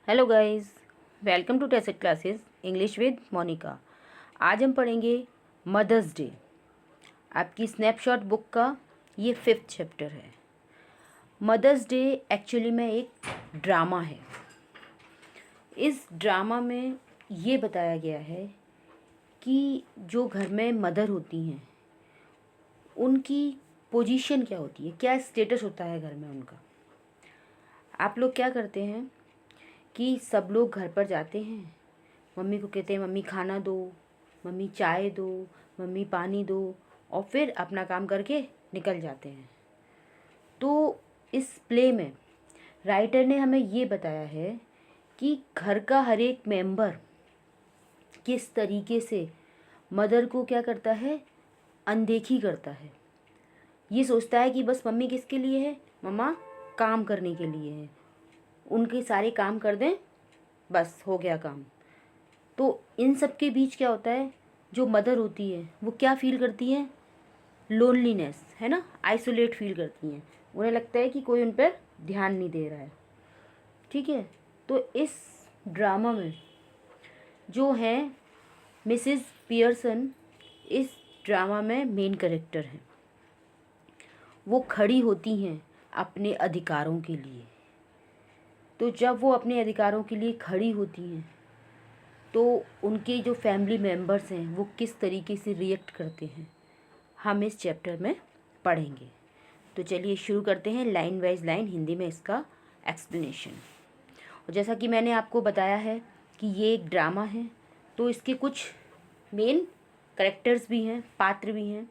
Hello guys, welcome to Teset classes English with Monica. आज हम पढ़ेंगे मदर्स डे। आपकी स्नैपशॉट बुक का ये 5th चैप्टर है। मदर्स डे एक्चुअली में एक ड्रामा है। इस ड्रामा में ये बताया गया है कि जो घर में मदर होती हैं उनकी पोजीशन क्या होती है, क्या स्टेटस होता है घर में उनका। आप लोग क्या करते हैं कि सब लोग घर पर जाते हैं, मम्मी को कहते हैं मम्मी खाना दो, मम्मी चाय दो, मम्मी पानी दो, और फिर अपना काम करके निकल जाते हैं। तो इस प्ले में राइटर ने हमें ये बताया है कि घर का हर एक मेंबर किस तरीके से मदर को क्या करता है, अनदेखी करता है। ये सोचता है कि बस मम्मी किसके लिए है, मम्मा काम करने के लिए है, उनके सारे काम कर दें बस हो गया काम। तो इन सब के बीच क्या होता है, जो मदर होती है वो क्या फील करती है, लोनलीनेस, है ना, आइसोलेट फील करती हैं। उन्हें लगता है कि कोई उन पर ध्यान नहीं दे रहा है। ठीक है, तो इस ड्रामा में जो है मिसेस पियर्सन इस ड्रामा में मेन कैरेक्टर हैं। वो खड़ी होती हैं अपने अधिकारों के लिए। तो जब वो अपने अधिकारों के लिए खड़ी होती हैं तो उनके जो फैमिली मेम्बर्स हैं वो किस तरीके से रिएक्ट करते हैं, हम इस चैप्टर में पढ़ेंगे। तो चलिए शुरू करते हैं लाइन वाइज लाइन हिंदी में इसका एक्सप्लेनेशन। और जैसा कि मैंने आपको बताया है कि ये एक ड्रामा है, तो इसके कुछ मेन करेक्टर्स भी हैं, पात्र भी हैं।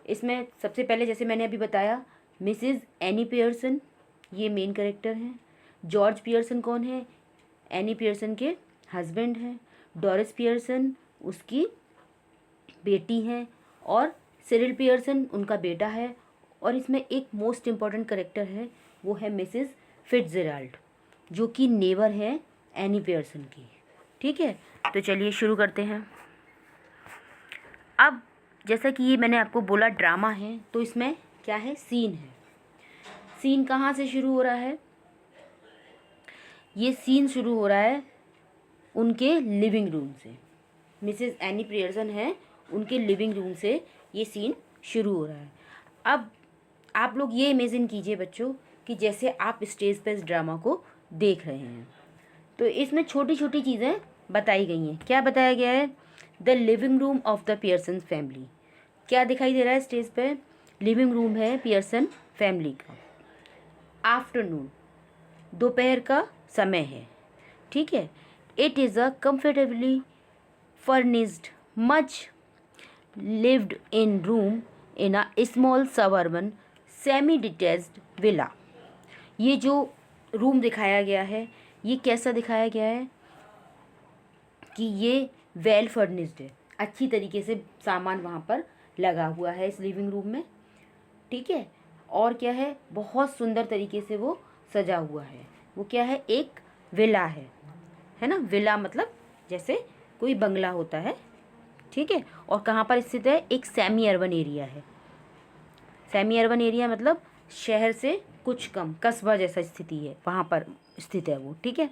इसमें सबसे पहले जैसे मैंने अभी बताया, मिसेस एनी पियर्सन ये मेन कैरेक्टर हैं। जॉर्ज पियर्सन कौन है, एनी पियर्सन के हस्बैंड हैं। डोरिस पियर्सन उसकी बेटी हैं, और सिरिल पियर्सन उनका बेटा है। और इसमें एक मोस्ट इम्पॉर्टेंट कैरेक्टर है, वो है मिसेस फिट्जजेराल्ड, जो कि नेबर है एनी पियर्सन की। ठीक है, तो चलिए शुरू करते हैं। अब जैसा कि ये मैंने आपको बोला ड्रामा है, तो इसमें क्या है, सीन है। सीन कहाँ से शुरू हो रहा है, ये सीन शुरू हो रहा है उनके लिविंग रूम से। मिसेस एनी पियर्सन है, उनके लिविंग रूम से ये सीन शुरू हो रहा है। अब आप लोग ये इमेजिन कीजिए बच्चों कि जैसे आप स्टेज पर इस ड्रामा को देख रहे हैं, तो इसमें छोटी छोटी चीज़ें बताई गई हैं। क्या बताया गया है, the living room of the Pearson family. क्या दिखाई दे रहा है स्टेज पे, लिविंग रूम है पियर्सन फैमिली का। आफ्टरनून, दोपहर का समय है। ठीक है, it is a comfortably furnished much lived in room in a small suburban semi detached villa. ये जो रूम दिखाया गया है, ये कैसा दिखाया गया है कि ये वेल फर्निश्ड है, अच्छी तरीके से सामान वहाँ पर लगा हुआ है इस लिविंग रूम में। ठीक है, और क्या है, बहुत सुंदर तरीके से वो सजा हुआ है। वो क्या है, एक विला है ना। विला मतलब जैसे कोई बंगला होता है। ठीक है, और कहाँ पर स्थित है, एक सेमी अर्बन एरिया है। सेमी अर्बन एरिया मतलब शहर से कुछ कम, कस्बा जैसा स्थिति है, वहाँ पर स्थित है वो। ठीक है,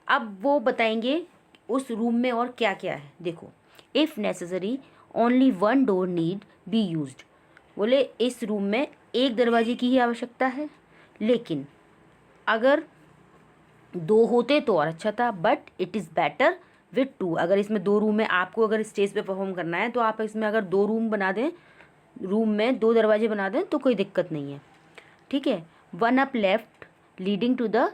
अब वो बताएंगे उस रूम में और क्या क्या है। देखो, if necessary only one door need be used. बोले इस रूम में एक दरवाजे की ही आवश्यकता है, लेकिन अगर दो होते तो और अच्छा था, but it is better with to. अगर इसमें दो रूम है, आपको अगर स्टेज पे परफॉर्म करना है तो आप इसमें अगर दो रूम बना दें, रूम में दो दरवाजे बना दें तो कोई दिक्कत नहीं है। ठीक है, one up left leading to the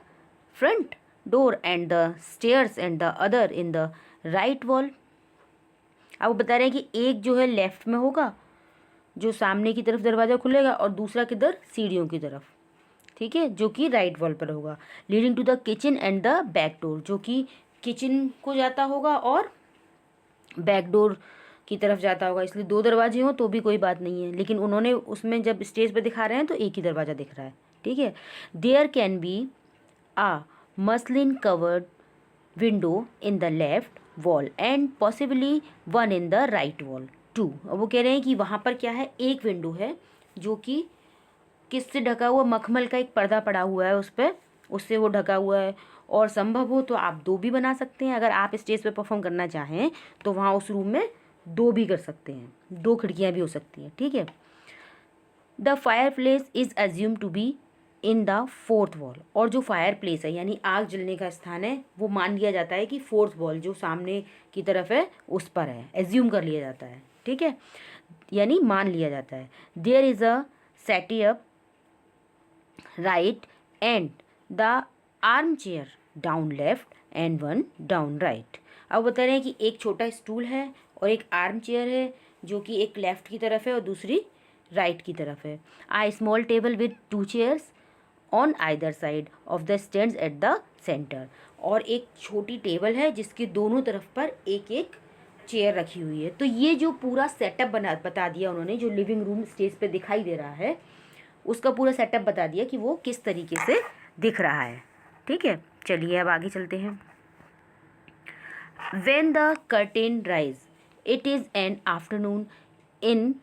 front door and the stairs and the other in the right wall. अब वो बता रहे हैं कि एक जो है लेफ्ट में होगा, जो सामने की तरफ दरवाज़ा खुलेगा, और दूसरा किधर, सीढ़ियों की तरफ। ठीक है, जो कि राइट वॉल पर होगा। Leading to the kitchen and the back door, जो कि किचन को जाता होगा और बैक डोर की तरफ जाता होगा। इसलिए दो दरवाजे हों तो भी कोई बात नहीं है, लेकिन उन्होंने उसमें जब स्टेज पर दिखा रहे हैं तो एक ही दरवाज़ा दिख रहा है। ठीक है, there can be a muslin covered window in the left wall and possibly one in the right wall too. अब वो कह रहे हैं कि वहाँ पर क्या है, एक विंडो है जो कि किससे ढका हुआ, मखमल का एक पर्दा पड़ा हुआ है उस पर, उससे वो ढका हुआ है, और संभव हो तो आप 2 भी बना सकते हैं। अगर आप स्टेज पे परफॉर्म करना चाहें तो वहाँ उस रूम में 2 भी कर सकते हैं, 2 खिड़कियाँ भी हो सकती हैं, ठीक है। The fire place is assume to be in the 4th wall, और जो फायर प्लेस है यानी आग जलने का स्थान है वो मान लिया जाता है कि 4th वॉल जो सामने की तरफ है उस पर है, एज्यूम कर लिया जाता है, ठीक है, यानी मान लिया जाता है। There is a setup right and the arm chair down left and one down right. अब बता रहे हैं कि एक छोटा स्टूल है और एक आर्म चेयर है जो कि एक लेफ्ट की तरफ है और दूसरी राइट की तरफ है। A small table with 2 chairs on either side of the stands at the centre, और एक छोटी टेबल है जिसके दोनों तरफ पर एक एक चेयर रखी हुई है। तो ये जो पूरा सेटअप बता दिया उन्होंने, जो लिविंग रूम स्टेज पे दिखाई दे रहा है उसका पूरा सेटअप बता दिया कि वो किस तरीके से दिख रहा है, ठीक है। चलिए अब आगे चलते हैं। When the curtain rise, it is an afternoon in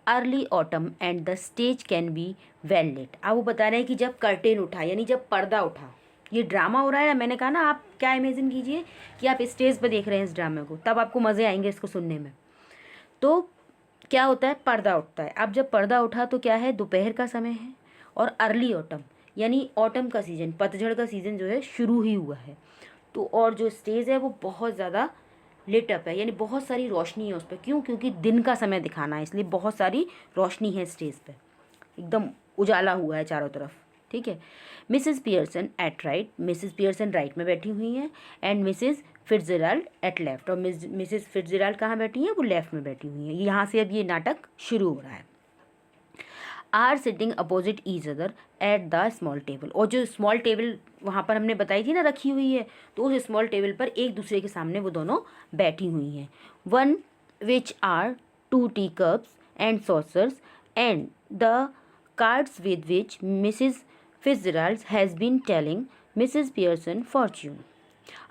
early autumn and the stage can be well lit। अब वो बता रहे हैं कि जब कर्टेन उठा यानी जब पर्दा उठा, ये ड्रामा हो रहा है ना, मैंने कहा ना, आप क्या इमेजिन कीजिए कि आप स्टेज पर देख रहे हैं इस ड्रामे को, तब आपको मज़े आएंगे इसको सुनने में। तो क्या होता है, पर्दा उठता है। अब जब पर्दा उठा तो क्या है, दोपहर का समय है और अर्ली ऑटम यानी ऑटम का सीज़न, पतझड़ का सीज़न जो है शुरू ही हुआ है। तो और जो स्टेज है वो बहुत ज़्यादा लिट अप है, यानी बहुत सारी रोशनी है उस पर। क्यों? क्योंकि दिन का समय दिखाना है, इसलिए बहुत सारी रोशनी है स्टेज पे, एकदम उजाला हुआ है चारों तरफ, ठीक है। Mrs Pearson at right, Mrs Pearson right में बैठी हुई हैं, and Mrs Fitzgerald at left, और मिसेस फिट्जजेराल्ड कहाँ बैठी हैं, वो लेफ्ट में बैठी हुई हैं। यहाँ से अब ये नाटक शुरू हो रहा है। Are sitting opposite each other at the small table, और जो स्मॉल टेबल वहाँ पर हमने बताई थी ना रखी हुई है, तो उस स्मॉल टेबल पर एक दूसरे के सामने वो दोनों बैठी हुई हैं। On which are 2 tea cups and saucers and the cards with which Mrs Fitzgerald has been telling Mrs Pearson fortune.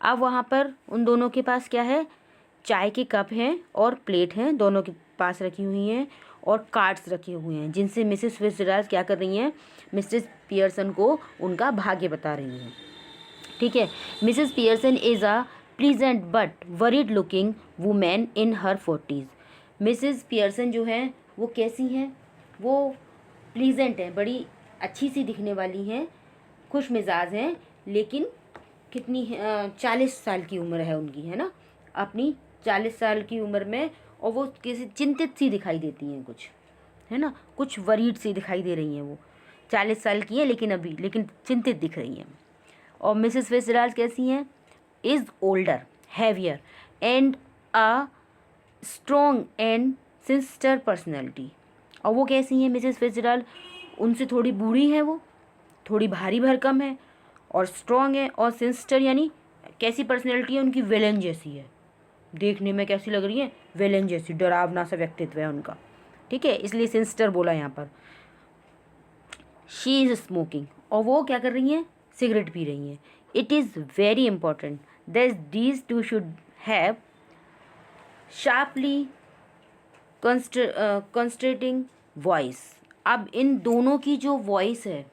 अब वहाँ पर उन दोनों के पास क्या है, चाय के कप हैं और प्लेट हैं, दोनों के पास रखी हुई हैं, और कार्ड्स रखे हुए हैं जिनसे मिसेस फिट्जजेराल्ड क्या कर रही हैं, मिसेस पियर्सन को उनका भाग्य बता रही हैं, ठीक है। Mrs Pearson is a pleasant but worried looking women in her 40s। Mrs Pearson जो हैं वो कैसी हैं, वो प्लीजेंट हैं, बड़ी अच्छी सी दिखने वाली हैं, खुश मिजाज हैं, लेकिन कितनी 40 साल की उम्र है उनकी, है ना, अपनी 40 साल की उम्र में, और वो किसी चिंतित सी दिखाई देती हैं कुछ, है ना, कुछ वरीड सी दिखाई दे रही हैं। वो 40 साल की हैं लेकिन चिंतित दिख रही हैं। और मिसेस फिट्जजेराल्ड कैसी हैं, is older, heavier and a strong and sinister personality. और वो कैसी हैं मिसेस फिट्जजेराल्ड, उनसे थोड़ी बूढ़ी हैं, वो थोड़ी भारी भरकम है और स्ट्रॉन्ग है, और सिंस्टर यानी कैसी पर्सनैलिटी है उनकी, विलेन जैसी है, देखने में कैसी लग रही है, विलेन जैसी, डरावना सा व्यक्तित्व है उनका, ठीक है, इसलिए सिंस्टर बोला यहाँ पर। शी इज़ स्मोकिंग, और वो क्या कर रही हैं, सिगरेट पी रही हैं। It is very important that these two should have sharply contrasting voice. अब इन दोनों की जो वॉइस है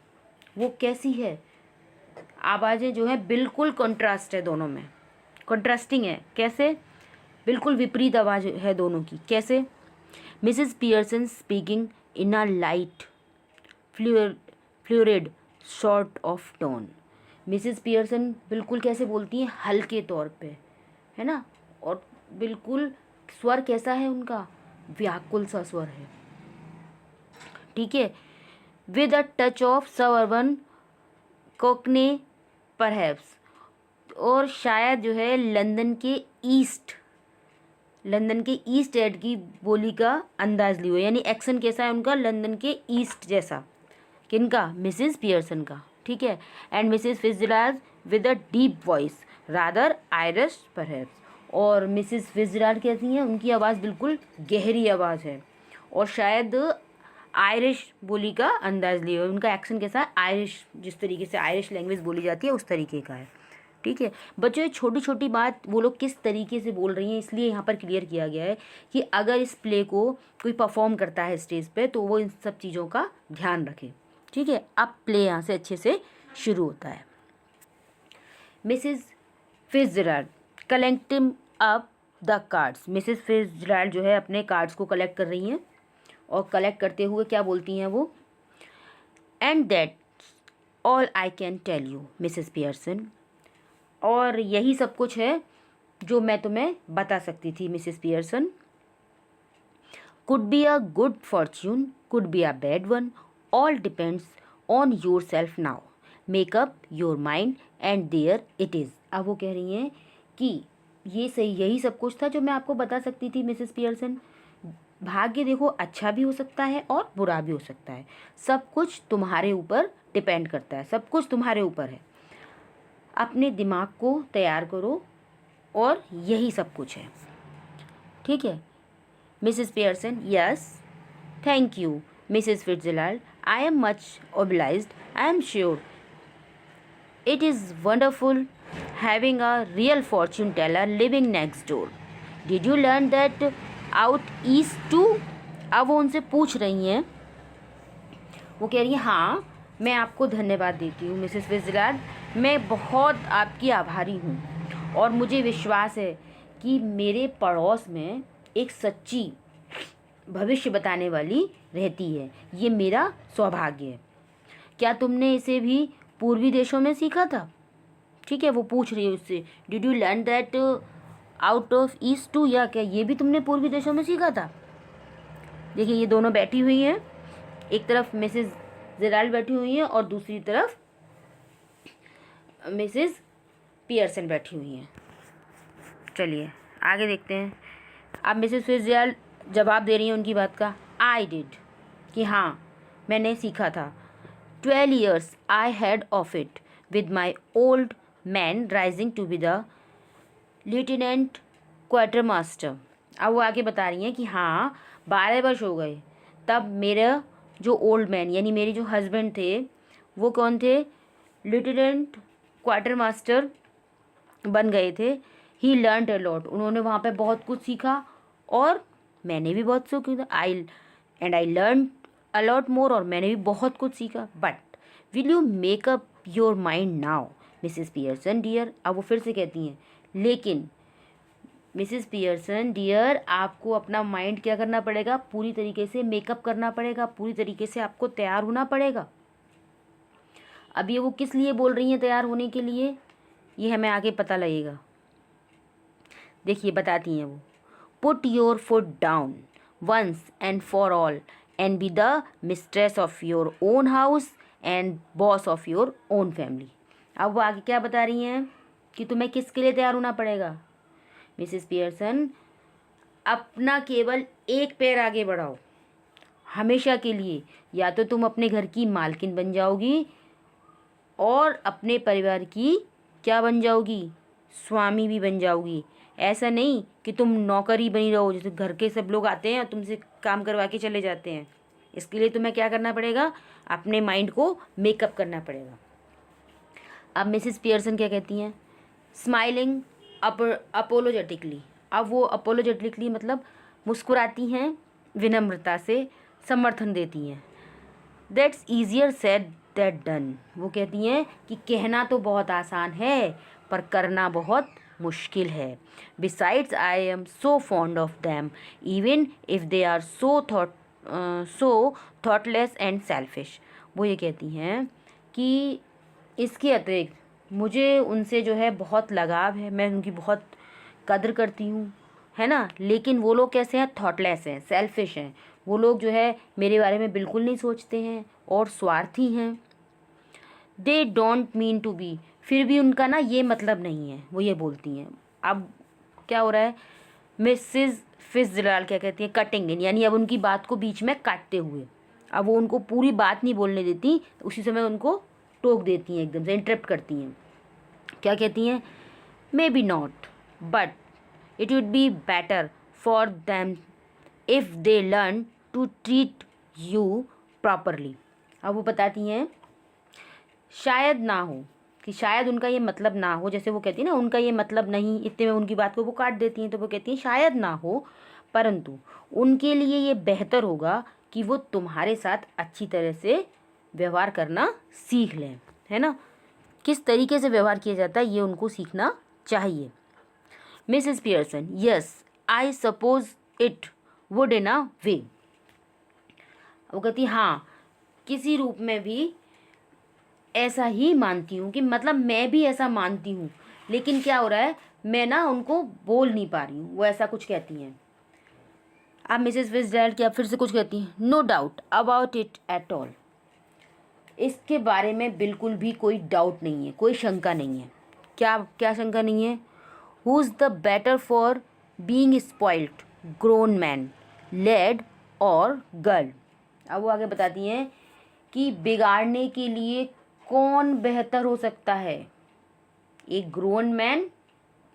वो कैसी है, आवाज़ें जो है बिल्कुल कंट्रास्ट है दोनों में, कंट्रास्टिंग है। कैसे, बिल्कुल विपरीत आवाज़ है दोनों की। कैसे, Mrs Pearson speaking in a light fluid sort of tone. मिसेस पियर्सन बिल्कुल कैसे बोलती हैं, हल्के तौर पे, है ना, और बिल्कुल स्वर कैसा है उनका, व्याकुल सा स्वर है, ठीक है। With a touch of suburban cockney perhaps, और शायद जो है लंदन के ईस्ट एंड की बोली का अंदाज ली हुई, यानी एक्शन कैसा है उनका, लंदन के ईस्ट जैसा। किनका, मिसेस पियर्सन का, ठीक है। And Mrs Fitzgerald with a deep voice rather Irish perhaps, और मिसेस फिट्जजेराल्ड कैसी हैं, उनकी आवाज़ बिल्कुल गहरी आवाज़ है और शायद आयरिश बोली का अंदाज लिए हुए, उनका एक्शन कैसा है, आयरिश, जिस तरीके से आयरिश लैंग्वेज बोली जाती है उस तरीके का है, ठीक है। बच्चों ये छोटी छोटी बात वो लोग किस तरीके से बोल रही हैं, इसलिए यहाँ पर क्लियर किया गया है कि अगर इस प्ले को कोई परफॉर्म करता है स्टेज पे तो वो इन सब चीज़ों का ध्यान रखे, ठीक है। अब प्ले यहाँ से अच्छे से शुरू होता है। Mrs Fitzgerald collecting up the cards. Mrs Fitzgerald जो है अपने कार्ड्स को कलेक्ट कर रही हैं और कलेक्ट करते हुए क्या बोलती हैं वो, and that's all I can tell you Mrs Pearson. और यही सब कुछ है जो मैं तुम्हें बता सकती थी Mrs Pearson. Could be a good fortune, could be a bad one, all depends on your self now, make up your mind and there it is. अब वो कह रही हैं कि ये सही, यही सब कुछ था जो मैं आपको बता सकती थी मिसेस पियर्सन। भाग्य देखो अच्छा भी हो सकता है और बुरा भी हो सकता है, सब कुछ तुम्हारे ऊपर डिपेंड करता है, सब कुछ तुम्हारे ऊपर है। अपने दिमाग को तैयार करो और यही सब कुछ है, ठीक है। Mrs Pearson, yes thank you Mrs Fitzgerald, I am much obliged, I am sure it is wonderful having a real fortune teller living next door. Did you learn that out east too? अब वो उनसे पूछ रही हैं, वो कह रही हैं हाँ मैं आपको धन्यवाद देती हूँ मिसेस फिट्जजेराल्ड, मैं बहुत आपकी आभारी हूँ और मुझे विश्वास है कि मेरे पड़ोस में एक सच्ची भविष्य बताने वाली रहती है, ये मेरा सौभाग्य है। क्या तुमने इसे भी पूर्वी देशों में सीखा था? ठीक है, वो पूछ रही है उससे, did you learn that out of east too, या क्या ये भी तुमने पूर्वी देशों में सीखा था? देखिए ये दोनों बैठी हुई हैं, एक तरफ मिसेस जेराल्ड बैठी हुई हैं और दूसरी तरफ मिसेस पियर्सन बैठी हुई हैं। चलिए आगे देखते हैं। अब मिसेस फिट्जजेराल्ड जवाब दे रही हैं उनकी बात का, आई डिड, कि हाँ मैंने सीखा था। 12 years I had of it, with my old man rising to be the lieutenant quartermaster। अब वो आगे बता रही हैं कि हाँ 12 वर्ष हो गए, तब मेरा जो ओल्ड मैन यानी मेरे जो हस्बैंड थे वो कौन थे, लिeutenant क्वार्टर मास्टर बन गए थे। ही लर्नड अ लॉट, उन्होंने वहाँ पे बहुत कुछ सीखा और मैंने भी बहुत सीखा। I learn a lot more, और मैंने भी बहुत कुछ सीखा। But will you make up your mind now Mrs Pearson dear. अब वो फिर से कहती हैं लेकिन मिसेस पियर्सन डियर, आपको अपना माइंड क्या करना पड़ेगा, पूरी तरीके से मेकअप करना पड़ेगा, पूरी तरीके से आपको तैयार होना पड़ेगा। अब ये वो किस लिए बोल रही हैं तैयार होने के लिए, ये हमें आगे पता लगेगा। देखिए बताती हैं वो, put your foot down once and for all and be the mistress of your own house and boss of your own family. अब वो आगे क्या बता रही हैं कि तुम्हें किसके लिए तैयार होना पड़ेगा मिसेस पियर्सन, अपना केवल एक पैर आगे बढ़ाओ हमेशा के लिए, या तो तुम अपने घर की मालकिन बन जाओगी और अपने परिवार की क्या बन जाओगी, स्वामी भी बन जाओगी। ऐसा नहीं कि तुम नौकरी बनी रहो, जैसे घर के सब लोग आते हैं और तुमसे काम करवा के चले जाते हैं। इसके लिए तुम्हें क्या करना पड़ेगा, अपने माइंड को मेकअप करना पड़ेगा। अब मिसेस पियर्सन क्या कहती हैं, स्माइलिंग अपोलोजेटिकली। अब वो अपोलोजेटिकली मतलब मुस्कुराती हैं, विनम्रता से समर्थन देती हैं। That's easier said that done. वो कहती हैं कि कहना तो बहुत आसान है पर करना बहुत मुश्किल है। Besides I am so fond of them even if they are so thoughtless and selfish. वो ये कहती हैं कि इसके अतिरिक्त मुझे उनसे जो है बहुत लगाव है, मैं उनकी बहुत कदर करती हूँ, है ना। लेकिन वो लोग कैसे हैं, थॉटलेस हैं, सेल्फिश हैं। वो लोग जो है मेरे बारे में बिल्कुल नहीं सोचते हैं और स्वार्थी हैं। They don't mean to be, फिर भी उनका ना ये मतलब नहीं है, वो ये बोलती हैं। अब क्या हो रहा है, मिसेस फिट्जजेराल्ड क्या कहती हैं, कटिंग इन, यानी अब उनकी बात को बीच में काटते हुए, अब वो उनको पूरी बात नहीं बोलने देती, उसी समय उनको टोक देती हैं, एकदम से इंटरप्ट करती हैं। क्या कहती हैं, maybe not but it would be better for them if they learn to treat you properly. अब वो बताती हैं शायद ना हो, कि शायद उनका ये मतलब ना हो, जैसे वो कहती है ना उनका ये मतलब नहीं, इतने में उनकी बात को वो काट देती हैं। तो वो कहती हैं शायद ना हो परंतु उनके लिए ये बेहतर होगा कि वो तुम्हारे साथ अच्छी तरह से व्यवहार करना सीख लें, है ना। किस तरीके से व्यवहार किया जाता है ये उनको सीखना चाहिए। Mrs Pearson, yes I suppose it would in a way. वो कहती हाँ, किसी रूप में भी ऐसा ही मानती हूँ, कि मतलब मैं भी ऐसा मानती हूँ, लेकिन क्या हो रहा है, मैं ना उनको बोल नहीं पा रही हूँ। वो ऐसा कुछ कहती हैं। अब मिसेस फिट्जजेराल्ड क्या फिर से कुछ कहती हैं, no doubt about it at all. इसके बारे में बिल्कुल भी कोई डाउट नहीं है, कोई शंका नहीं है। क्या क्या शंका नहीं है? Who is the better for being spoiled, grown man, lad or girl. अब वो आगे बताती हैं कि बिगाड़ने के लिए कौन बेहतर हो सकता है, एक ग्रोन मैन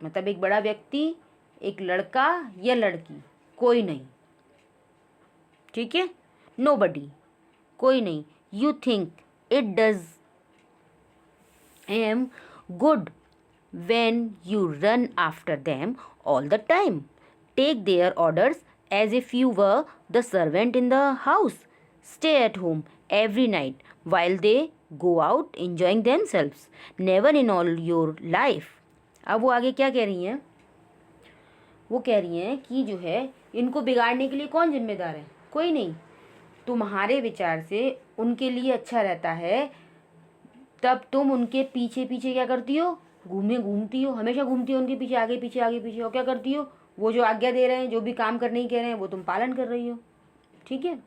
मतलब एक बड़ा व्यक्ति, एक लड़का या लड़की, कोई नहीं। ठीक है, नोबडी, कोई नहीं। You think it does am good when you run after them all the time, take their orders as if you were the servant in the house, stay at home every night while they go out enjoying themselves, never in all your life। अब वो आगे क्या कह रही हैं? वो कह रही हैं कि जो है इनको बिगाड़ने के लिए कौन जिम्मेदार है? कोई नहीं। तुम्हारे विचार से उनके लिए अच्छा रहता है, तब तुम उनके पीछे पीछे क्या करती हो? घूमती हो, हमेशा घूमती हो उनके पीछे, आगे पीछे आगे पीछे। और क्या करती हो? वो जो आज्ञा दे रहे हैं, जो भी काम करने ही कह रहे हैं, वो तुम पालन कर रही हो। ठीक है,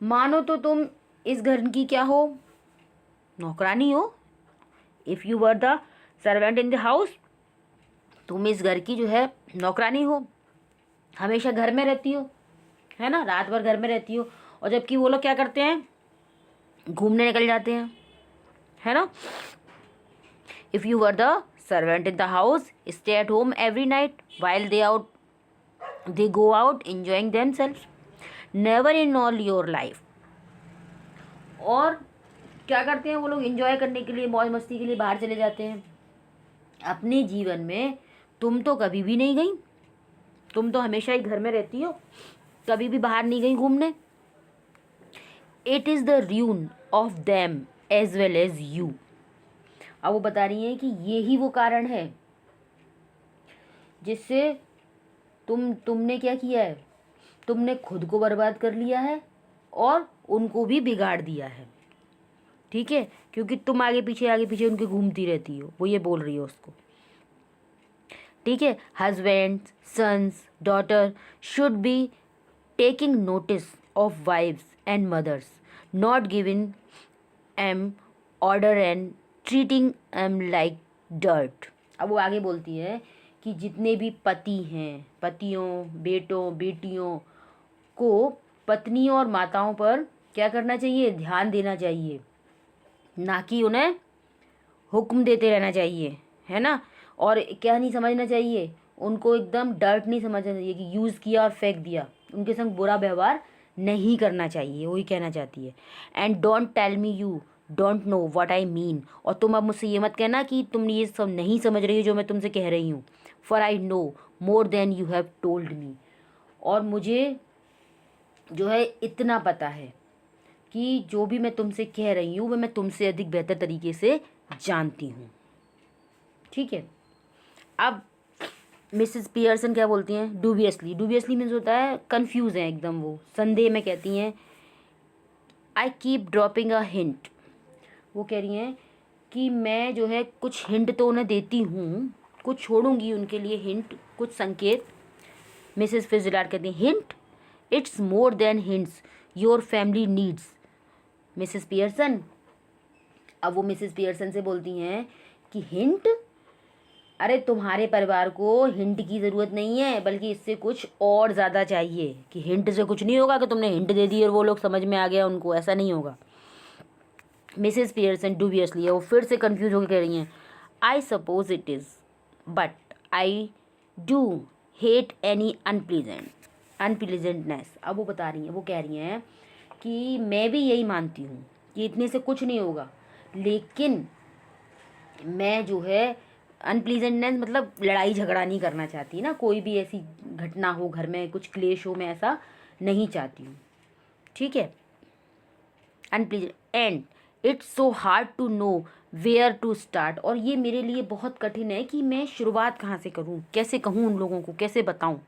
मानो तो तुम इस घर की क्या हो? नौकरानी हो। If you were the servant in the house, तुम इस घर की जो है नौकरानी हो, हमेशा घर में रहती हो, है ना, रात भर घर में रहती हो। और जबकि वो लोग क्या करते हैं? घूमने निकल जाते हैं, है ना। If you were the servant in the house, stay at home every night while they go out enjoying themselves, never in all your life। और क्या करते हैं वो लोग? एंजॉय करने के लिए, मौज मस्ती के लिए बाहर चले जाते हैं। अपने जीवन में तुम तो कभी भी नहीं गई, तुम तो हमेशा ही घर में रहती हो, कभी भी बाहर नहीं गई घूमने। It is the ruin of them as well as you। अब वो बता रही हैं कि ये ही वो कारण है जिससे तुमने क्या किया है? तुमने खुद को बर्बाद कर लिया है और उनको भी बिगाड़ दिया है। ठीक है, क्योंकि तुम आगे पीछे उनके घूमती रहती हो। वो ये बोल रही हो उसको। ठीक है, husband, sons, daughter should be taking notice of wives and mother's, not giving M order and treating am like dirt. अब वो आगे बोलती है कि जितने भी पति हैं, पतियों, बेटों, बेटियों को पत्नियों और माताओं पर क्या करना चाहिए? ध्यान देना चाहिए, ना कि उन्हें हुक्म देते रहना चाहिए, है ना। और क्या नहीं समझना चाहिए? उनको एकदम डर्ट नहीं समझना चाहिए कि यूज़ किया और फेंक दिया। उनके संग बुरा व्यवहार नहीं करना चाहिए, वही कहना चाहती है। And don't tell me you don't know what I mean. और तुम अब मुझसे ये मत कहना कि तुम ये सब नहीं समझ रही हो जो मैं तुमसे कह रही हूँ। For I know more than you have told me. और मुझे जो है इतना पता है कि जो भी मैं तुमसे कह रही हूँ वो मैं तुमसे अधिक बेहतर तरीके से जानती हूँ। ठीक है, अब मिसेस पियर्सन क्या बोलती हैं? डूबियसली। डूबियसली मीन्स होता है कंफ्यूज है एकदम, वो संदेह में कहती हैं। I keep dropping a hint. वो कह रही हैं कि मैं जो है कुछ हिंट तो उन्हें देती हूँ, कुछ छोड़ूंगी उनके लिए हिंट, कुछ संकेत। मिसेस फिट्जजेराल्ड कहती हैं hint, it's more than hints your family needs. Mrs Pearson, अब वो मिसेस पियर्सन से बोलती हैं कि हिंट? अरे तुम्हारे परिवार को हिंट की ज़रूरत नहीं है, बल्कि इससे कुछ और ज़्यादा चाहिए। कि हिंट से कुछ नहीं होगा कि तुमने हिंट दे दी और वो लोग समझ में आ गया उनको, ऐसा नहीं होगा। मिसेस पियर्सन डूबियसली, वो फिर से कंफ्यूज होकर कह रही हैं I suppose it is but I do hate any unpleasantness. अब वो बता रही हैं, वो कह रही हैं कि मैं भी यही मानती हूँ कि इतने से कुछ नहीं होगा, लेकिन मैं जो है अनप्लीजेंटनेस मतलब लड़ाई झगड़ा नहीं करना चाहती ना, कोई भी ऐसी घटना हो घर में, कुछ क्लेश हो, मैं ऐसा नहीं चाहती हूँ। ठीक है, unpleasant and it's so hard to know where to start, और ये मेरे लिए बहुत कठिन है कि मैं शुरुआत कहाँ से करूँ, कैसे कहूँ उन लोगों को, कैसे बताऊँ,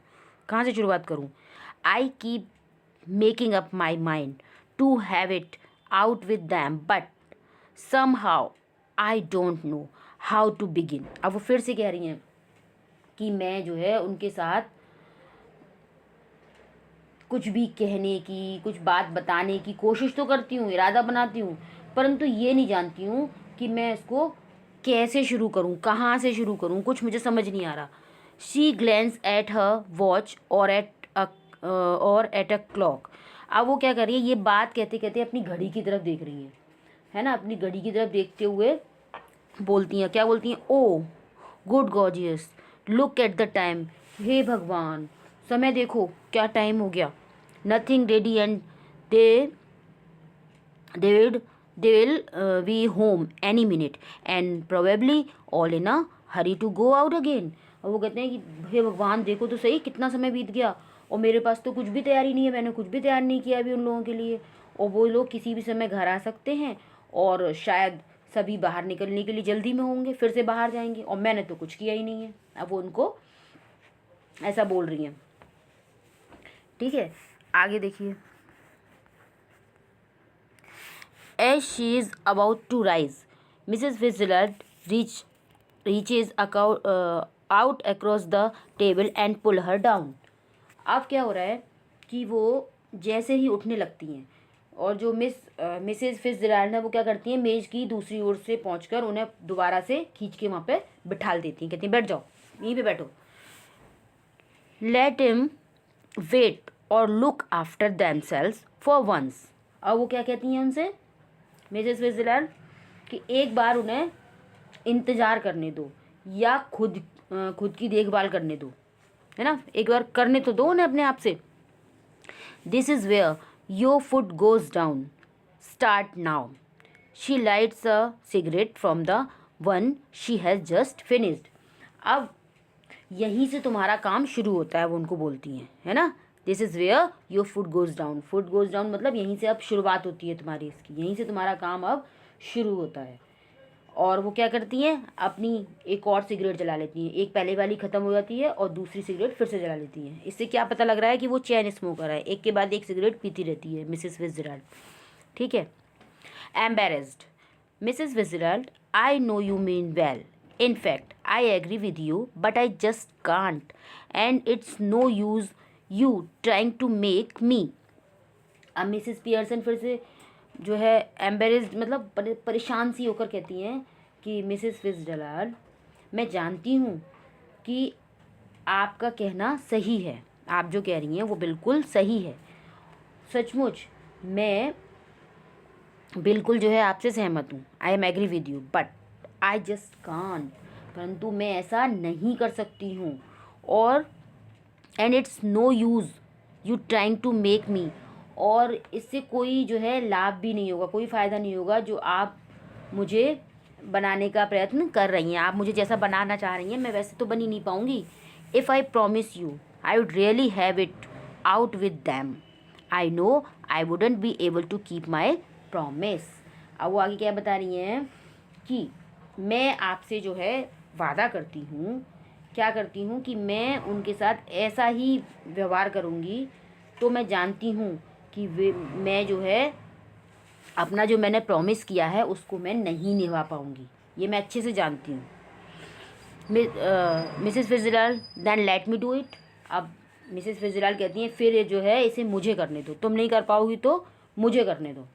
कहाँ से शुरुआत करूँ. I keep making up my mind to have it out with them but somehow I don't know how to begin. अब वो फिर से कह रही हैं कि मैं जो है उनके साथ कुछ भी कहने की, कुछ बात बताने की कोशिश तो करती हूँ, इरादा बनाती हूँ, परंतु ये नहीं जानती हूँ कि मैं इसको कैसे शुरू करूँ, कहाँ से शुरू करूँ, कुछ मुझे समझ नहीं आ रहा. She glans at her watch और एट अ क्लॉक. अब वो क्या कर रही है, ये बात कहते कहते अपनी घड़ी की तरफ देख रही है ना, अपनी घड़ी की तरफ देखते हुए बोलती हैं, क्या बोलती हैं, oh good gorgeous look at the time. हे भगवान, समय देखो क्या टाइम हो गया. Nothing ready and they they would they will be home any minute and probably all in a hurry to go out again. और वो कहते हैं कि हे भगवान देखो तो सही कितना समय बीत गया और मेरे पास तो कुछ भी तैयारी नहीं है, मैंने कुछ भी तैयार नहीं किया अभी उन लोगों के लिए, और वो लोग किसी भी समय घर आ सकते हैं और शायद सभी बाहर निकलने के लिए जल्दी में होंगे, फिर से बाहर जाएंगे और मैंने तो कुछ किया ही नहीं है. अब वो उनको ऐसा बोल रही हैं. ठीक है, आगे देखिए. As she is about to rise, Mrs. Fitzgerald reaches out across the table and pull her down. अब क्या हो रहा है कि वो जैसे ही उठने लगती हैं और जो मिसेस फिट्जजेराल्ड है वो क्या करती हैं, मेज़ की दूसरी ओर से पहुंचकर उन्हें दोबारा से खींच के वहाँ पे बिठाल देती हैं. कहती हैं बैठ जाओ, यहीं पे बैठो. लेट हिम वेट और look after themselves for once. अब वो क्या कहती हैं उनसे, मिसेस फिट्जजेराल्ड, कि एक बार उन्हें इंतज़ार करने दो या खुद की देखभाल करने दो, है ना, एक बार करने तो दो उन्हें अपने आप से. This is where your foot goes down, start now. She lights a cigarette from the one she has just finished. अब यहीं से तुम्हारा काम शुरू होता है, वो उनको बोलती हैं, है ना. This is where your foot goes down. Foot goes down मतलब यहीं से अब शुरुआत होती है तुम्हारी इसकी, यहीं से तुम्हारा काम अब शुरू होता है. और वो क्या करती हैं, अपनी एक और सिगरेट जला लेती हैं. एक पहले वाली ख़त्म हो जाती है और दूसरी सिगरेट फिर से जला लेती हैं. इससे क्या पता लग रहा है कि वो चैन स्मोकर है, एक के बाद एक सिगरेट पीती रहती है मिसेस फिट्जजेराल्ड. ठीक है. Embarrassed. Mrs Fitzgerald, I know you mean well. In fact, I agree with you, but I just can't, and it's no use you trying to make me. अब मिसेस पियर्सन फिर से जो है embarrassed मतलब परेशान सी होकर कहती हैं कि मिसेस फिट्जजेराल्ड, मैं जानती हूँ कि आपका कहना सही है, आप जो कह रही हैं वो बिल्कुल सही है, सचमुच मैं बिल्कुल जो है आपसे सहमत हूँ. I am agree with you but I just can't, परंतु मैं ऐसा नहीं कर सकती हूँ. और and it's no use you trying to make me, और इससे कोई जो है लाभ भी नहीं होगा, कोई फ़ायदा नहीं होगा जो आप मुझे बनाने का प्रयत्न कर रही हैं. आप मुझे जैसा बनाना चाह रही हैं मैं वैसे तो बन ही नहीं पाऊँगी. If I promise you I would really have it out with them. I know I wouldn't be able to keep my promise. अब वो आगे क्या बता रही हैं कि मैं आपसे जो है वादा करती हूँ, क्या करती हूँ कि मैं उनके साथ ऐसा ही व्यवहार करूँगी, तो मैं जानती हूँ कि मैं जो है अपना जो मैंने प्रॉमिस किया है उसको मैं नहीं निभा पाऊँगी, ये मैं अच्छे से जानती हूँ. Mrs Fitzgerald, then let me do it. अब मिसेस फिट्जजेराल्ड कहती हैं फिर जो है इसे मुझे करने दो, तुम नहीं कर पाओगी तो मुझे करने दो.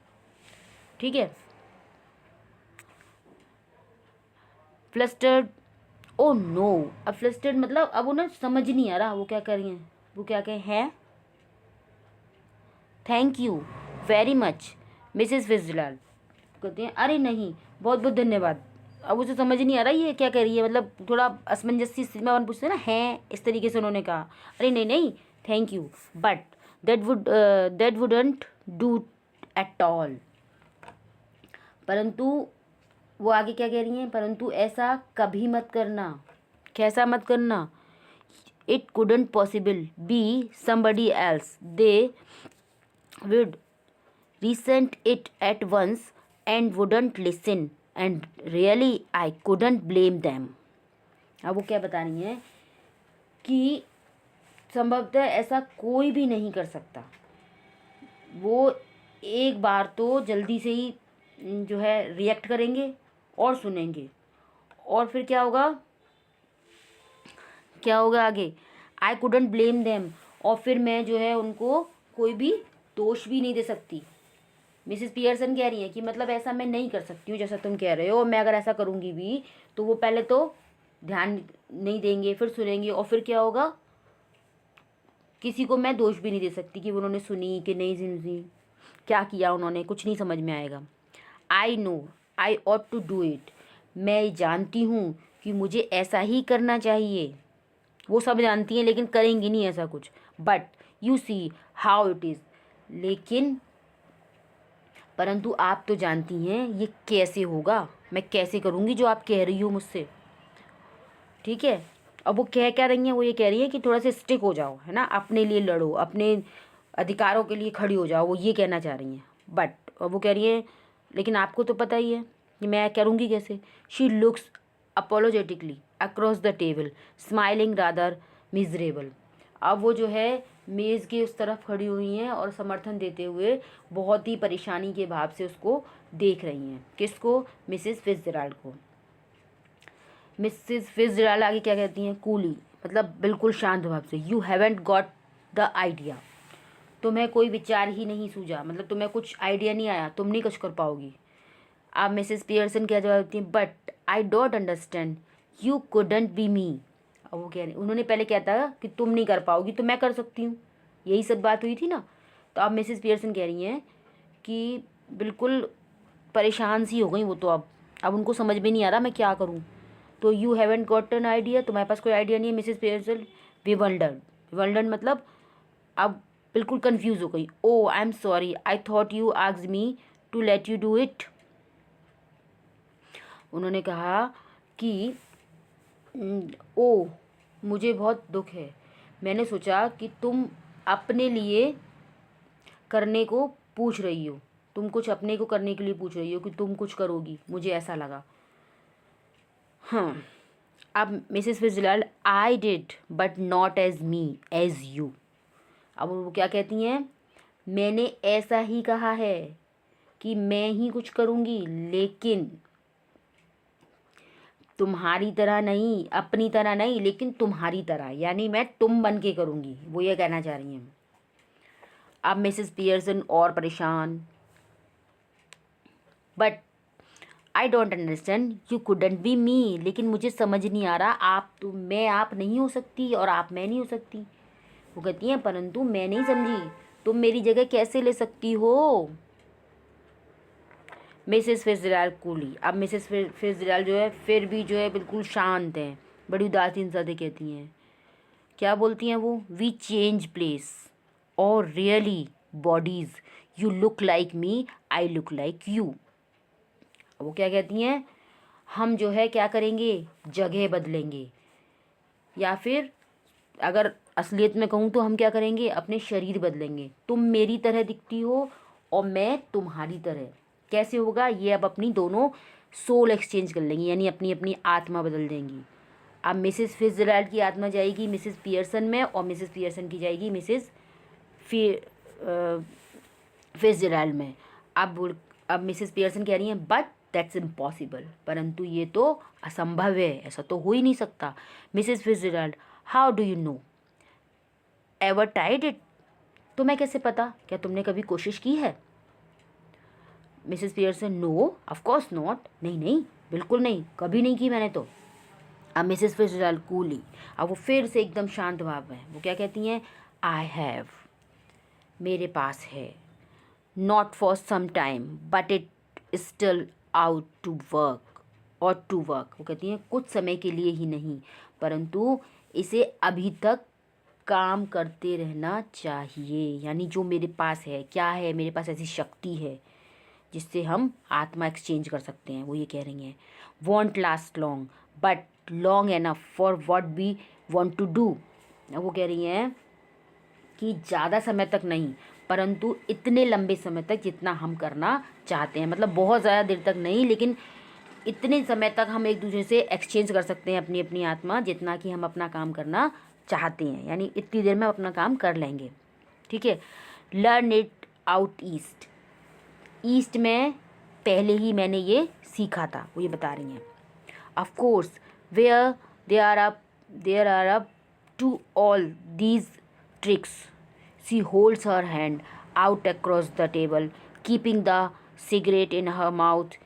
ठीक है. Flustered, oh no. अब फ्लस्टर्ड मतलब अब उन्हें समझ नहीं आ रहा वो क्या कर रही हैं, वो क्या कहें हैं. Thank you very much Mrs Fitzgerald. कहते हैं अरे नहीं, बहुत बहुत धन्यवाद. अब उसे समझ नहीं आ रहा ये क्या कह रही है, मतलब थोड़ा असमंजस स्थिति में अपन पूछते हैं ना, हैं, इस तरीके से उन्होंने कहा. अरे नहीं नहीं, thank you but that wouldn't do at all. परंतु वो आगे क्या कह रही हैं, परंतु ऐसा कभी मत करना. कैसा मत करना. It couldn't possible be somebody else. They would resent it at once and wouldn't listen and really I couldn't blame them. अब वो क्या बता रही हैं कि संभवतः ऐसा कोई भी नहीं कर सकता। वो एक बार तो जल्दी से ही जो है रिएक्ट करेंगे और सुनेंगे, और फिर क्या होगा, क्या होगा आगे, आई कुडंट ब्लेम देम, और फिर मैं जो है उनको कोई भी दोष भी नहीं दे सकती। मिसेस पियर्सन कह रही हैं कि मतलब ऐसा मैं नहीं कर सकती हूँ जैसा तुम कह रहे हो, और मैं अगर ऐसा करूँगी भी तो वो पहले तो ध्यान नहीं देंगे, फिर सुनेंगे, और फिर क्या होगा, किसी को मैं दोष भी नहीं दे सकती कि उन्होंने सुनी कि नहीं सुनी, क्या किया उन्होंने, कुछ नहीं समझ में आएगा। I know I ought to do it, मैं जानती हूँ कि मुझे ऐसा ही करना चाहिए। वो सब जानती हैं लेकिन करेंगी नहीं ऐसा कुछ। But you see how it is, लेकिन परंतु आप तो जानती हैं ये कैसे होगा, मैं कैसे करूँगी जो आप कह रही हो मुझसे। ठीक है, अब वो कह क्या रही हैं, वो ये कह रही हैं कि थोड़ा सा स्टिक हो जाओ, है ना, अपने लिए लड़ो, अपने अधिकारों के लिए खड़ी हो जाओ, वो ये कहना चाह रही हैं। बट अब वो कह रही हैं लेकिन आपको तो पता ही है कि मैं करूँगी कैसे। She looks apologetically across the table smiling rather miserable. अब वो जो है मेज़ के उस तरफ खड़ी हुई हैं और समर्थन देते हुए बहुत ही परेशानी के भाव से उसको देख रही हैं। किसको, मिसेस फिट्जजेराल्ड को। मिसेस फिट्जजेराल्ड आगे क्या कहती हैं, कूली, मतलब बिल्कुल शांत भाव से, you haven't got the idea, तुम्हें कोई विचार ही नहीं सूझा, मतलब तुम्हें कुछ आइडिया नहीं आया, तुम नहीं कुछ कर पाओगी। अब मिसेस पियर्सन क्या जवाब देती हैं, but I don't understand, you couldn't be me. अब वो कह रही, उन्होंने पहले क्या था कि तुम नहीं कर पाओगी तो मैं कर सकती हूँ, यही सब बात हुई थी ना। तो अब मिसेस पियर्सन कह रही हैं कि बिल्कुल परेशान सी हो गई वो तो, अब उनको समझ में नहीं आ रहा मैं क्या करूँ। तो you haven't got an idea, तुम्हारे पास कोई आइडिया नहीं है। मिसेस पियर्सन विवल्डर्ड, विवल्डर्ड मतलब अब बिल्कुल कंफ्यूज हो गई। Oh I am sorry, I thought you asked me to let you do it. उन्होंने कहा कि ओ मुझे बहुत दुख है, मैंने सोचा कि तुम अपने लिए करने को पूछ रही हो, तुम कुछ अपने को करने के लिए पूछ रही हो कि तुम कुछ करोगी, मुझे ऐसा लगा। हाँ, अब Mrs Fitzgerald, I did but not as me as you. अब वो क्या कहती हैं, मैंने ऐसा ही कहा है कि मैं ही कुछ करूँगी, लेकिन तुम्हारी तरह नहीं, अपनी तरह नहीं, लेकिन तुम्हारी तरह, यानी मैं तुम बन के करूँगी, वो ये कहना चाह रही हैं। अब मिसेस पियर्सन और परेशान, but I don't understand, you couldn't be me, लेकिन मुझे समझ नहीं आ रहा, आप तो मैं आप नहीं हो सकती और आप मैं नहीं हो सकती। वो कहती हैं परंतु मैं नहीं समझी, तुम मेरी जगह कैसे ले सकती हो। मिसेस फिट्जजेराल्ड कूली, अब मिसेस फिट्जजेराल्ड जो है फिर भी जो है बिल्कुल शांत हैं, बड़ी उदासीन सा कहती हैं। क्या बोलती हैं वो, वी चेंज प्लेस और really bodies, you look like me, I look like you. वो क्या कहती हैं, हम जो है क्या करेंगे, जगह बदलेंगे, या फिर अगर असलियत में कहूँ तो हम क्या करेंगे, अपने शरीर बदलेंगे। तुम मेरी तरह दिखती हो और मैं तुम्हारी तरह, कैसे होगा ये, अब अपनी दोनों सोल एक्सचेंज कर लेंगी, यानी अपनी अपनी आत्मा बदल देंगी। अब मिसेस फिट्जजेराल्ड की आत्मा जाएगी मिसेस पियर्सन में, और मिसेस पियर्सन की जाएगी मिसेस फिट्जजेराल्ड में। अब मिसेस पियर्सन कह रही हैं, बट दैट्स इम्पॉसिबल, परंतु ये तो असंभव है, ऐसा तो हो ही नहीं सकता। Mrs Fitzgerald, how do you know, ever tried it, तुम्हें कैसे पता, क्या तुमने कभी कोशिश की है। Mrs Pearson, no of course not, नहीं नहीं बिल्कुल नहीं, कभी नहीं की मैंने तो। अब मिसेस फिट्जजेराल्ड कूली, अब वो फिर से एकदम शांत भाव में, वो क्या कहती हैं, आई हैव, मेरे पास है, not for some time but it still out to work और टू वर्क। वो कहती हैं कुछ समय के लिए ही नहीं, परंतु इसे अभी तक काम करते रहना चाहिए, यानी जो मेरे पास है, क्या है मेरे पास ऐसी शक्ति है जिससे हम आत्मा एक्सचेंज कर सकते हैं। वो ये कह रही हैं, won't last long but long enough for what we want to do. वो कह रही हैं कि ज़्यादा समय तक नहीं, परंतु इतने लंबे समय तक जितना हम करना चाहते हैं, मतलब बहुत ज़्यादा देर तक नहीं, लेकिन इतने समय तक हम एक दूसरे से एक्सचेंज कर सकते हैं अपनी अपनी आत्मा, जितना कि हम अपना काम करना चाहते हैं, यानी इतनी देर में अपना काम कर लेंगे। ठीक है। Learn it out east. East में पहले ही मैंने ये सीखा था, वो ये बता रही हैं। Of course where there are up to all these tricks she holds her hand out across the table keeping the cigarette in her mouth.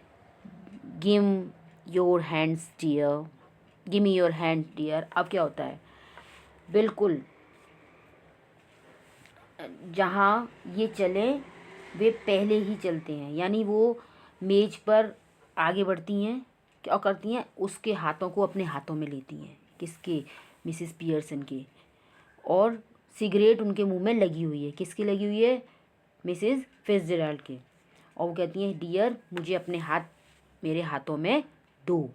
Give your hands dear, give me your hand dear. अब क्या होता है, बिल्कुल जहाँ ये चले वे पहले ही चलते हैं, यानी वो मेज पर आगे बढ़ती हैं, क्या करती हैं, उसके हाथों को अपने हाथों में लेती हैं, किसके, मिसिस पियर्सन के, और सिगरेट उनके मुंह में लगी हुई है, किसकी लगी हुई है, मिसिस फिट्जजेराल्ड के, और वो कहती हैं डियर मुझे अपने हाथ मेरे हाथों में दो।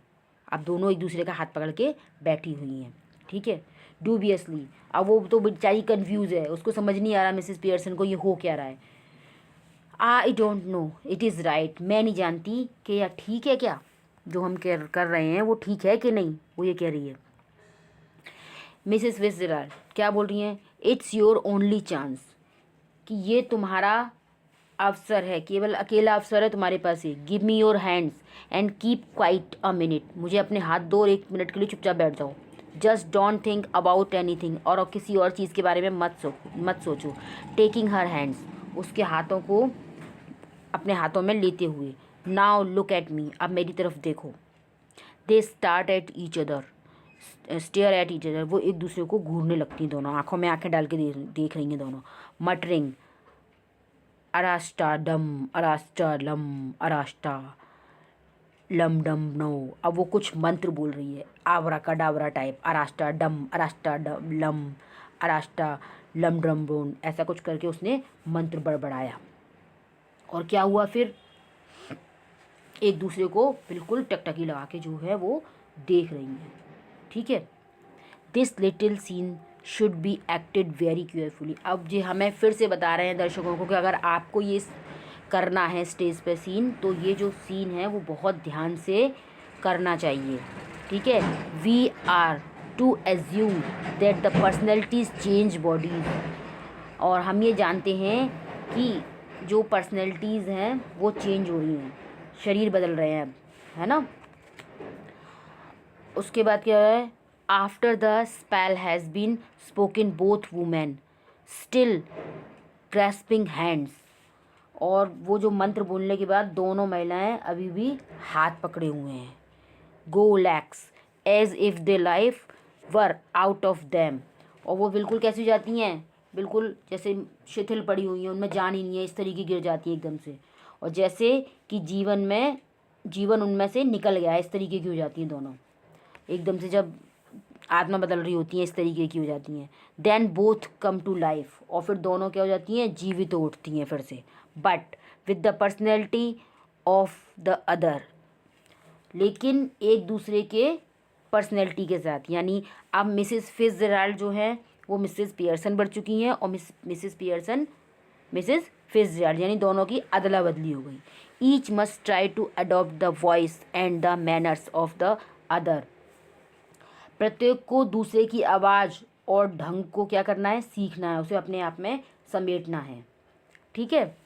अब दोनों एक दूसरे का हाथ पकड़ के बैठी हुई हैं। ठीक है, डूबियसली। अब वो तो बेचारी कंफ्यूज है, उसको समझ नहीं आ रहा मिसिस पियर्सन को ये हो क्या रहा है। आई don't no it is right, मैं नहीं जानती कि यह ठीक है क्या, जो हम कर रहे हैं वो ठीक है कि नहीं, वो ये कह रही है। मिसिस फिट्जजेराल्ड क्या बोल रही हैं, इट्स योर ओनली चांस, कि ये तुम्हारा अवसर है, केवल अकेला अवसर है तुम्हारे पास ही। Give me your hands and keep quite a minute, मुझे अपने हाथ दो और 1 मिनट के लिए चुपचाप बैठ जाओ। Just don't think about anything, और किसी और चीज़ के बारे में मत सोचो। टेकिंग हर हैंड्स, उसके हाथों को अपने हाथों में लेते हुए। नाउ लुक एट मी, अब मेरी तरफ देखो। They start at each other, stare at each other, वो एक दूसरे को घूरने लगती हैं, दोनों आंखों में आंखें डाल के देख रही हैं दोनों। मटरिंग अरास्टा डम अरास्टा लम अरास्टा लम डम नो, अब वो कुछ मंत्र बोल रही है, आवरा का डावरा टाइप, अरास्टा डम अरास्टा डम लम अरास्टा लम ड्रम बोन, ऐसा कुछ करके उसने मंत्र बड़बड़ाया। और क्या हुआ फिर, एक दूसरे को बिल्कुल टकटकी लगा के जो है वो देख रही हैं। ठीक है। This little scene should be acted very carefully. अब ये हमें फिर से बता रहे हैं दर्शकों को कि अगर आपको ये करना है स्टेज पे सीन, तो ये जो सीन है वो बहुत ध्यान से करना चाहिए। ठीक है। We are to assume that the personalities change bodies, और हम ये जानते हैं कि जो पर्सनैलिटीज़ हैं वो चेंज हो रही हैं, शरीर बदल रहे हैं अब, है ना। उसके बाद क्या है, after the spell has been spoken both women still grasping hands, और वो जो मंत्र बोलने के बाद दोनों महिलाएं अभी भी हाथ पकड़े हुए हैं। Go lax as if the life were out of them, और वो बिल्कुल कैसी हो जाती हैं, बिल्कुल जैसे शिथिल पड़ी हुई हैं, उनमें जान ही नहीं है, इस तरीके गिर जाती है एकदम से, और जैसे कि जीवन उनमें से निकल गया है, इस तरीके की हो जाती हैं दोनों एकदम से, जब आत्मा बदल रही होती हैं इस तरीके की हो जाती हैं। Then both come to life, और फिर दोनों क्या हो जाती हैं, जीवित उठती हैं फिर से, but with the personality of the other, लेकिन एक दूसरे के पर्सनैलिटी के साथ। यानी अब मिसिस फिट्जजेराल्ड जो है वो मिसिस पियर्सन बढ़ चुकी हैं, और मिसिस पियर्सन मिसिस फिट्जजेराल्ड, यानी दोनों की अदला बदली हो गई। Each must try to adopt the voice and the manners of the other, प्रत्येक को दूसरे की आवाज़ और ढंग को क्या करना है, सीखना है, उसे अपने आप में समेटना है। ठीक है।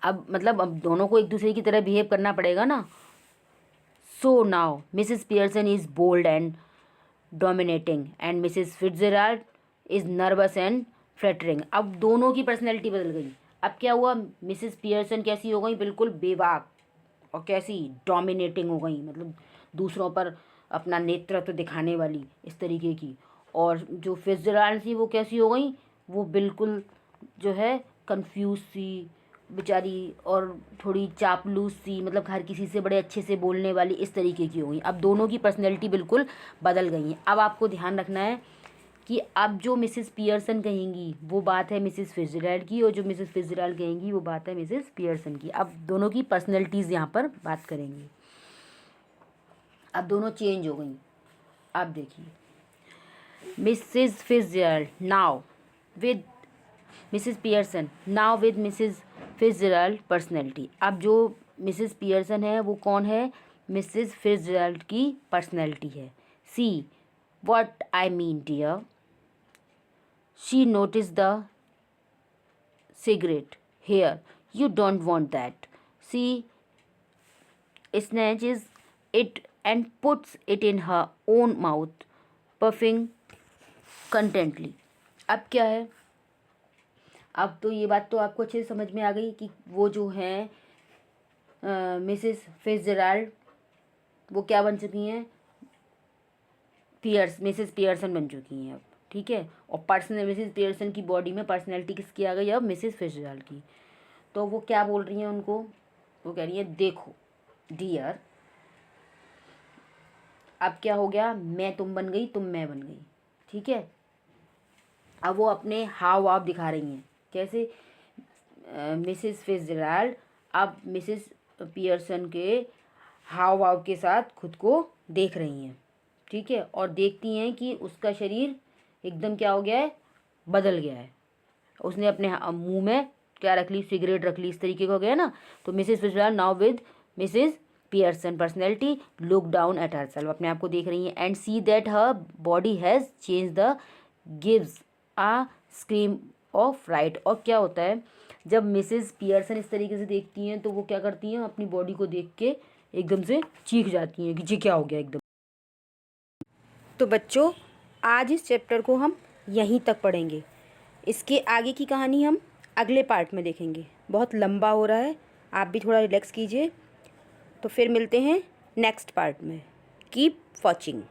अब मतलब अब दोनों को एक दूसरे की तरह बिहेव करना पड़ेगा ना। So now Mrs Pearson is bold and dominating and Mrs Fitzgerald is nervous and fluttering. अब दोनों की पर्सनैलिटी बदल गई। अब क्या हुआ, मिसिस पियर्सन कैसी हो गई, बिल्कुल बेबाक, और कैसी डोमिनेटिंग हो गई, मतलब दूसरों पर अपना नेतृत्व दिखाने वाली इस तरीके की। और जो फिट्जजेराल्ड थी वो कैसी हो गई, वो बिल्कुल जो है कंफ्यूज सी बेचारी, और थोड़ी चापलूस सी, मतलब हर किसी से बड़े अच्छे से बोलने वाली, इस तरीके की हो गई। अब दोनों की पर्सनैलिटी बिल्कुल बदल गई है। अब आपको ध्यान रखना है कि अब जो मिसिस पियर्सन कहेंगी वो बात है मिसिस फिट्जजेराल्ड की, और जो मिसिस फिट्जजेराल्ड कहेंगी वो बात है मिसिस पियर्सन की। अब दोनों की पर्सनैलिटीज़ यहाँ पर बात करेंगी। अब दोनों चेंज हो गई। अब देखिए, Mrs Fitzgerald now with Mrs Pearson now with Mrs Fitzgerald personality. अब जो मिसेस पियर्सन है वो कौन है, मिसेस फिट्जजेराल्ड की पर्सनैलिटी है। See what I mean dear, she notice the cigarette here, you don't want that, she snatches it and puts it in her own mouth, puffing contently। अब क्या है, अब तो ये बात तो आपको अच्छे से समझ में आ गई कि वो जो हैं मिसेस फिट्जजेराल्ड वो क्या बन चुकी हैं, मिसेस पियर्सन बन चुकी हैं अब, ठीक है। और पर्सनल मिसेस पियर्सन की बॉडी में पर्सनैलिटी किसकी आ गई अब, मिसेस फिट्जजेराल्ड की। तो वो क्या बोल रही हैं उनको, वो कह रही है देखो डियर, अब क्या हो गया, मैं तुम बन गई, तुम मैं बन गई, ठीक है। अब वो अपने हाव भाव दिखा रही हैं, कैसे, मिसेस फिट्जजेराल्ड अब मिसेस पियर्सन के हाव भाव के साथ खुद को देख रही हैं, ठीक है। और देखती हैं कि उसका शरीर एकदम क्या हो गया है, बदल गया है। उसने अपने मुंह में क्या रख ली, सिगरेट रख ली, इस तरीके का हो गया ना। तो Mrs Fitzgerald now with Mrs Pearson personality look down at herself, अपने आप को देख रही हैं, and see that her body has change the gives a scream of right. और क्या होता है जब मिसेस पियर्सन इस तरीके से देखती हैं तो वो क्या करती हैं, अपनी बॉडी को देख के एकदम से चीख जाती हैं कि जी क्या हो गया एकदम। तो बच्चों आज इस चैप्टर को हम यहीं तक पढ़ेंगे, इसके आगे की कहानी हम अगले पार्ट में देखेंगे। बहुत लंबा हो रहा है, आप भी थोड़ा रिलैक्स कीजिए। तो फिर मिलते हैं नेक्स्ट पार्ट में। Keep watching.